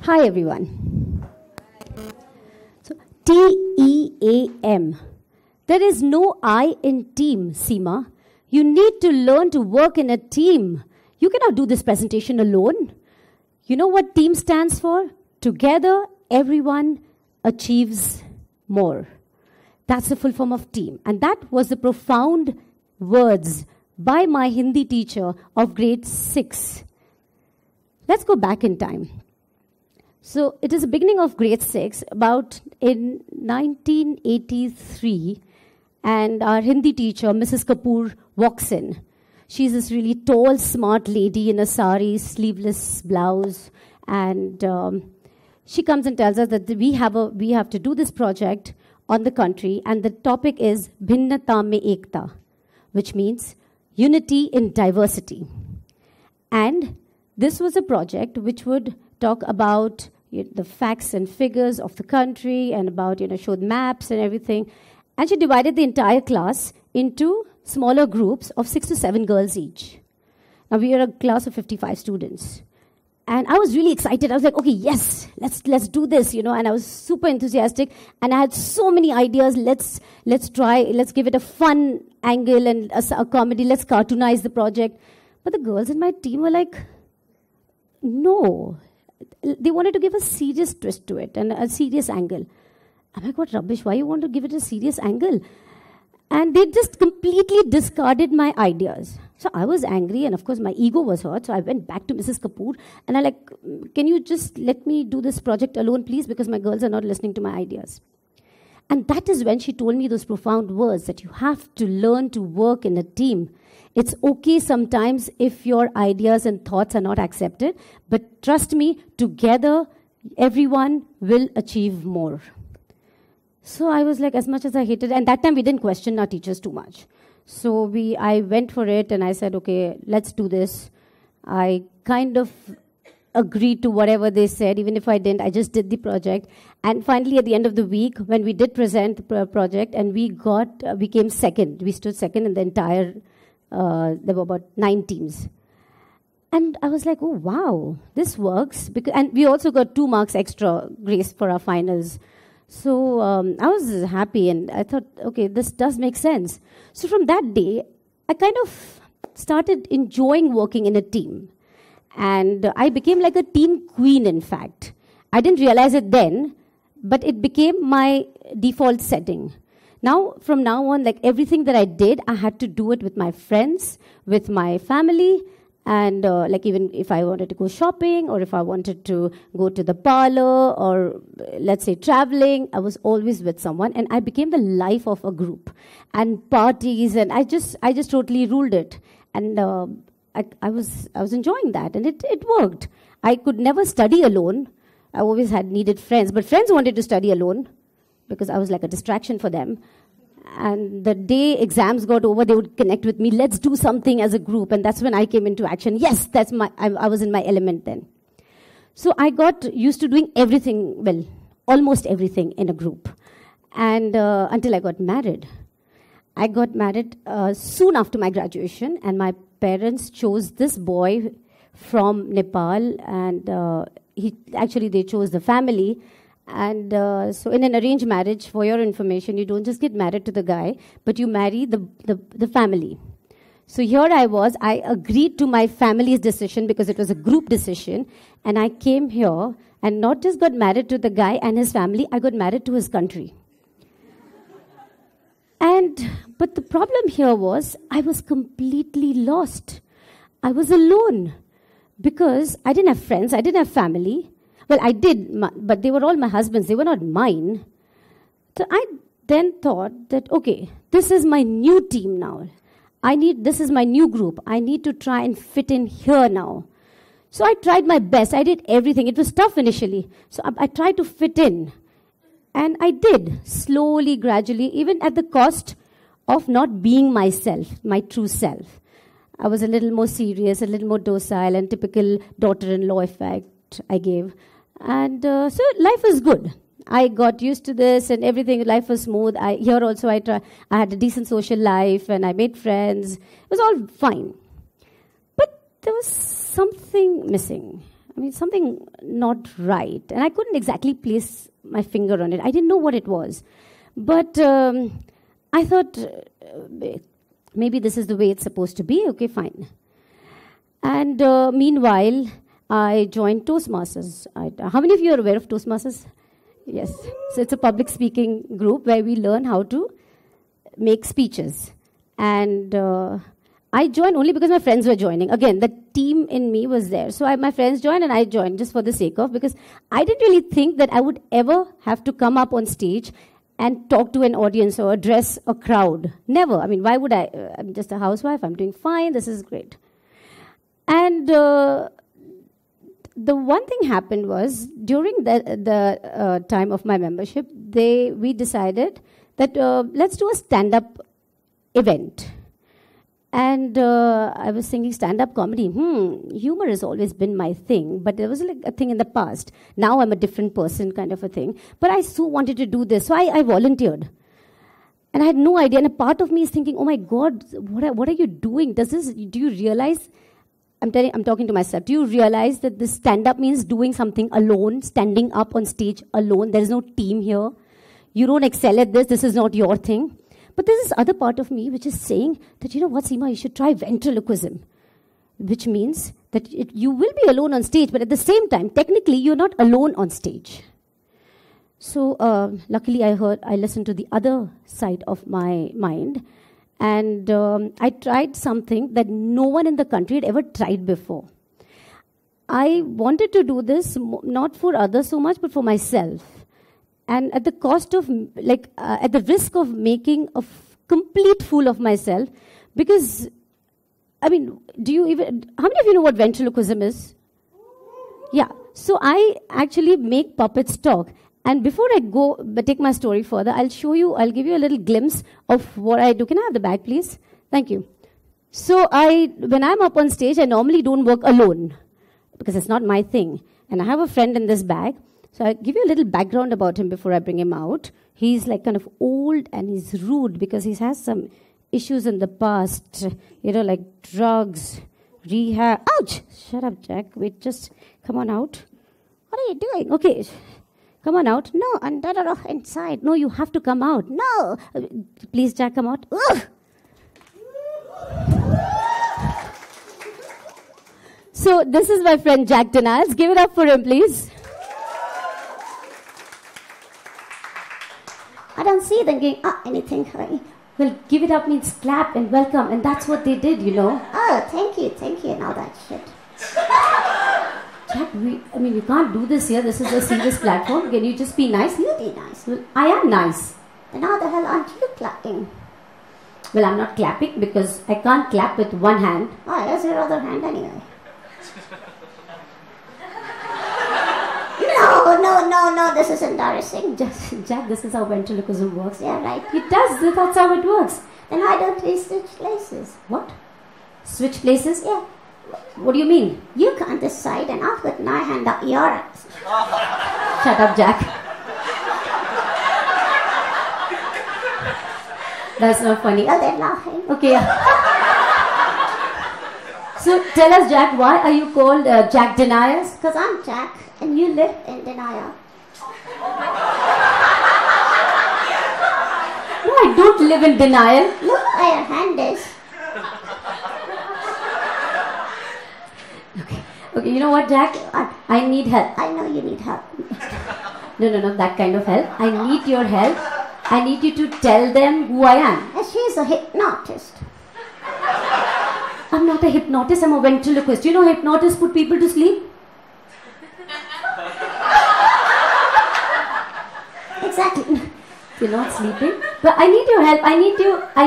Hi, everyone. So, TEAM. There is no I in team, Seema. You need to learn to work in a team. You cannot do this presentation alone. You know what team stands for? Together, everyone achieves more. That's the full form of team. And that was the profound words by my Hindi teacher of grade 6. Let's go back in time. So it is the beginning of grade 6, about in 1983, and our Hindi teacher, Mrs. Kapoor, walks in. She's this really tall, smart lady in a sari, sleeveless blouse, and she comes and tells us that we have to do this project on the country, and the topic is Bhinnata mein Ekta, which means unity in diversity. And this was a project which would talk about the facts and figures of the country and about, showed maps and everything. And she divided the entire class into smaller groups of 6 to 7 girls each. Now, we are a class of 55 students. And I was really excited. I was like, okay, yes, let's do this, And I was super enthusiastic. And I had so many ideas. Let's give it a fun angle and a comedy. Let's cartoonize the project. But the girls in my team were like, no. They wanted to give a serious twist to it and a serious angle. I'm like, what rubbish? Why you want to give it a serious angle? And they just completely discarded my ideas. So I was angry, and of course my ego was hurt. So I went back to Mrs. Kapoor, and I like, can you just let me do this project alone, please? Because my girls are not listening to my ideas. And that is when she told me those profound words that you have to learn to work in a team. It's okay sometimes if your ideas and thoughts are not accepted, but trust me, together, everyone will achieve more. So I was like, as much as I hated, and that time we didn't question our teachers too much. So I went for it, and I said, okay, let's do this. I kind of agreed to whatever they said. Even if I didn't, I just did the project. And finally, at the end of the week, when we did present the project, and we came second. We stood second in the entire, there were about 9 teams. And I was like, oh, wow, this works. And we also got 2 marks extra grace for our finals. So I was happy, and I thought, okay, this does make sense. So from that day, I kind of started enjoying working in a team. And I became like a team queen, in fact. I didn't realize it then, but it became my default setting. Now, from now on, like everything that I did, I had to do it with my friends, with my family, and like even if I wanted to go shopping, or if I wanted to go to the parlor, or let's say traveling, I was always with someone, and I became the life of a group. And parties, and I just totally ruled it. And I was enjoying that, and it worked. I could never study alone. I always had needed friends, but friends wanted to study alone because I was like a distraction for them. And the day exams got over, they would connect with me. Let's do something as a group, and that's when I came into action. Yes, I was in my element then. So I got used to doing everything, well, almost everything in a group, and until I got married. I got married soon after my graduation, and my parents chose this boy from Nepal, and they chose the family. And so in an arranged marriage, for your information, you don't just get married to the guy, but you marry the family. So here I agreed to my family's decision because it was a group decision, and I came here and not just got married to the guy and his family, I got married to his country. But the problem here was I was completely lost. I was alone because I didn't have friends, I didn't have family. Well, I did, but they were all my husband's. They were not mine. So I then thought that, okay, this is my new team now. This is my new group. I need to try and fit in here now. So I tried my best. I did everything. It was tough initially. So I tried to fit in. And I did, slowly, gradually, even at the cost of not being myself, my true self. I was a little more serious, a little more docile, and typical daughter-in-law effect I gave. And so life was good. I got used to this, and everything, life was smooth. I had a decent social life, and I made friends. It was all fine. But there was something missing. I mean, something not right. And I couldn't exactly place my finger on it. I didn't know what it was. But I thought, maybe this is the way it's supposed to be. Okay, fine. And meanwhile, I joined Toastmasters. How many of you are aware of Toastmasters? Yes. So it's a public speaking group where we learn how to make speeches. And I joined only because my friends were joining. Again, the team in me was there. So my friends joined and I joined just for the sake of, because I didn't really think that I would ever have to come up on stage and talk to an audience or address a crowd. Never. I mean, why would I? I'm just a housewife. I'm doing fine. This is great. And the one thing happened was, during the time of my membership, we decided that let's do a stand-up event. And I was thinking, stand-up comedy, humor has always been my thing, but there was like a thing in the past. Now I'm a different person kind of a thing. But I so wanted to do this, so I volunteered. And I had no idea, and a part of me is thinking, oh my God, what are you doing? Do you realize, I'm talking to myself, do you realize that this stand-up means doing something alone, standing up on stage alone? There is no team here. You don't excel at this is not your thing. But there's this other part of me which is saying that, you know what, Seema, you should try ventriloquism, which means that you will be alone on stage, but at the same time, technically, you're not alone on stage. So luckily, I listened to the other side of my mind, and I tried something that no one in the country had ever tried before. I wanted to do this not for others so much, but for myself. And at the cost of, at the risk of making a complete fool of myself, because, I mean, how many of you know what ventriloquism is? Yeah. So I actually make puppets talk. And before I take my story further, I'll give you a little glimpse of what I do. Can I have the bag, please? Thank you. So when I'm up on stage, I normally don't work alone, because it's not my thing. And I have a friend in this bag. So I'll give you a little background about him before I bring him out. He's like kind of old and he's rude because he has some issues in the past, like drugs, rehab. Ouch! Shut up, Jack. Wait, just come on out. What are you doing? Okay, come on out. No, inside. No, you have to come out. No! Please, Jack, come out. Ugh! So this is my friend Jack Denials. Give it up for him, please. I don't see them going, anything. Well, give it up means clap and welcome, and that's what they did, Oh, thank you, and all that shit. Jack, you can't do this here. This is a serious platform. Can you just be nice? You be nice. Well, I am nice. Then how the hell aren't you clapping? Well, I'm not clapping because I can't clap with one hand. Oh, here's your other hand anyway. No, this is embarrassing. Jack, this is how ventriloquism works. Yeah, right. It does. That's how it works. Then why don't we switch places? What? Switch places? Yeah. What do you mean? You can't decide, and I've got my hand up your... Shut up, Jack. That's not funny. Oh, they're laughing. Okay. So tell us, Jack, why are you called Jack Deniers? Because I'm Jack, and you live in denial. No, I don't live in denial. Look where your hand is. Okay, you know what, Jack? I need help. I know you need help. No, that kind of help. I need your help. I need you to tell them who I am. She's a hypnotist. I'm not a hypnotist, I'm a ventriloquist. You know hypnotists put people to sleep? Exactly. You're not sleeping. But I need your help. I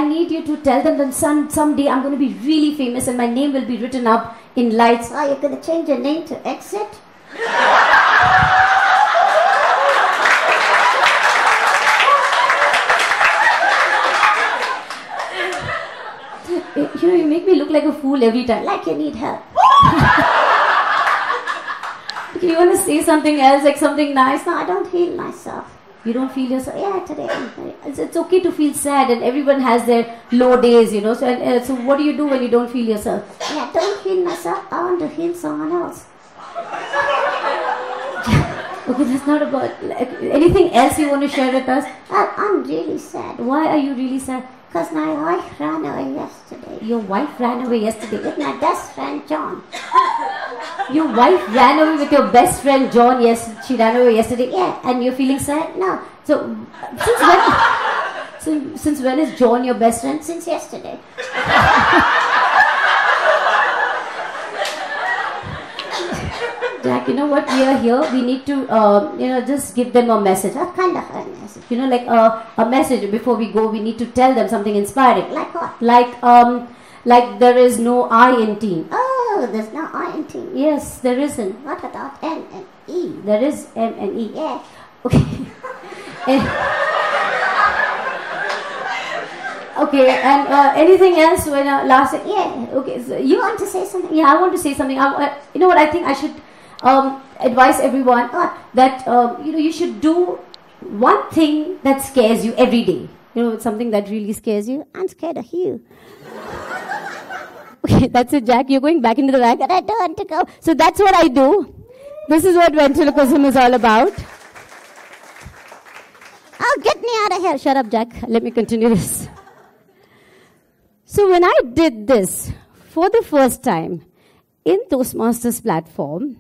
need you to tell them that someday I'm going to be really famous and my name will be written up in lights. Oh, you're going to change your name to Exit? You make me look like a fool every time. Like you need help. Okay, you want to say something else, like something nice? No, I don't feel myself. You don't feel yourself? Yeah, today. It's okay to feel sad, and everyone has their low days, So what do you do when you don't feel yourself? Yeah, I don't feel myself. I want to heal someone else. Okay, that's not about... Like, anything else you want to share with us? I'm really sad. Why are you really sad? Because my wife ran away yesterday. Your wife ran away yesterday? With my best friend, John. Your wife ran away with your best friend, John? Yes, she ran away yesterday? Yeah. And you're feeling sad? No. So, since when is John your best friend? Since yesterday. Jack, you know what? We are here. We need to, just give them a message. What kind of a message? You know, like a message before we go. We need to tell them something inspiring. Like what? Like there is no I in team. Oh, there's no I in team. Yes, there isn't. What about M and E? There is M and E. Yeah. Okay. Okay, and anything else when last... Yeah. Okay, so You want to say something? Yeah, I want to say something. You know what? I think I should advise everyone that you should do one thing that scares you every day. You know, something that really scares you. I'm scared of you. Okay, that's it, Jack. You're going back into the bag. But I don't want to go. So that's what I do. This is what ventriloquism is all about. Oh, get me out of here. Shut up, Jack. Let me continue this. So when I did this for the first time in Toastmasters platform,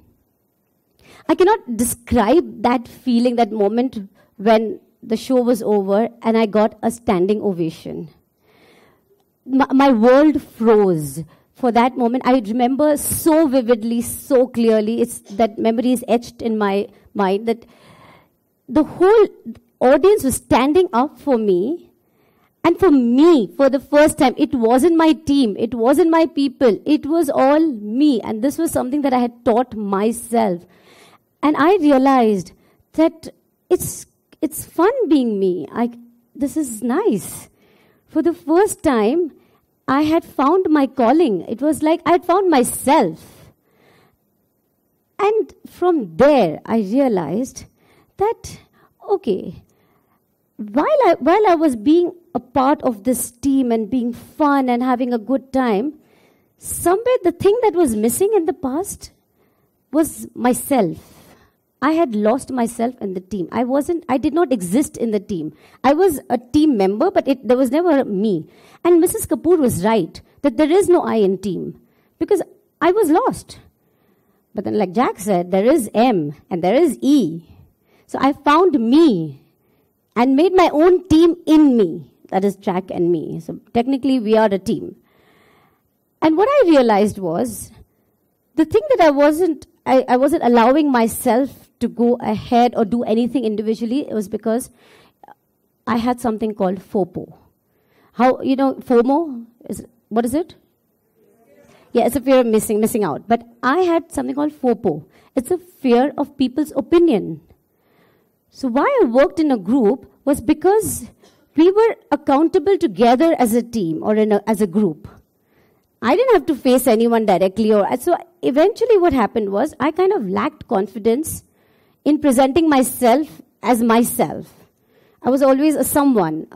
I cannot describe that feeling, that moment when the show was over and I got a standing ovation. My world froze for that moment. I remember so vividly, so clearly. That memory is etched in my mind that the whole audience was standing up for me. And for me, for the first time, it wasn't my team, it wasn't my people, it was all me. And this was something that I had taught myself. And I realized that it's fun being me. This is nice. For the first time, I had found my calling. It was like I had found myself. And from there, I realized that, okay, while I was being a part of this team and being fun and having a good time, somewhere the thing that was missing in the past was myself. I had lost myself in the team. I did not exist in the team. I was a team member, but there was never me. And Mrs. Kapoor was right, that there is no I in team, because I was lost. But then, like Jack said, there is M and there is E. So I found me and made my own team in me. That is Jack and me. So technically, we are a team. And what I realized was, the thing that I wasn't allowing myself to go ahead or do anything individually, it was because I had something called FOPO. FOMO? What is it? Yeah, it's a fear of missing out. But I had something called FOPO. It's a fear of people's opinion. So why I worked in a group was because we were accountable together as a team or as a group. I didn't have to face anyone directly. So eventually what happened was I kind of lacked confidence in presenting myself as myself. I was always a someone,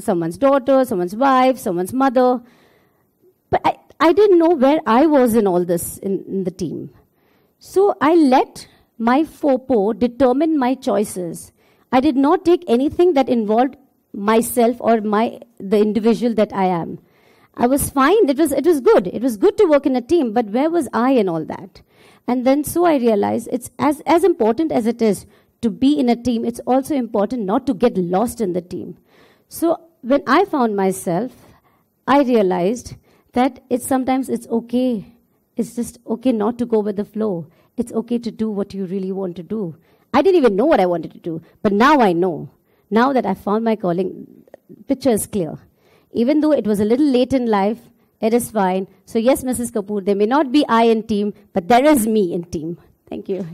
someone's daughter, someone's wife, someone's mother. But I didn't know where I was in all this in the team. So I let my FOPO determine my choices. I did not take anything that involved myself or the individual that I am. I was fine. It was good. It was good to work in a team, but where was I in all that? And then so I realized it's as important as it is to be in a team, it's also important not to get lost in the team. So when I found myself, I realized that sometimes it's okay. It's just okay not to go with the flow. It's okay to do what you really want to do. I didn't even know what I wanted to do, but now I know. Now that I found my calling, picture is clear. Even though it was a little late in life, it is fine. So yes, Mrs. Kapoor, there may not be I in team, but there is me in team. Thank you.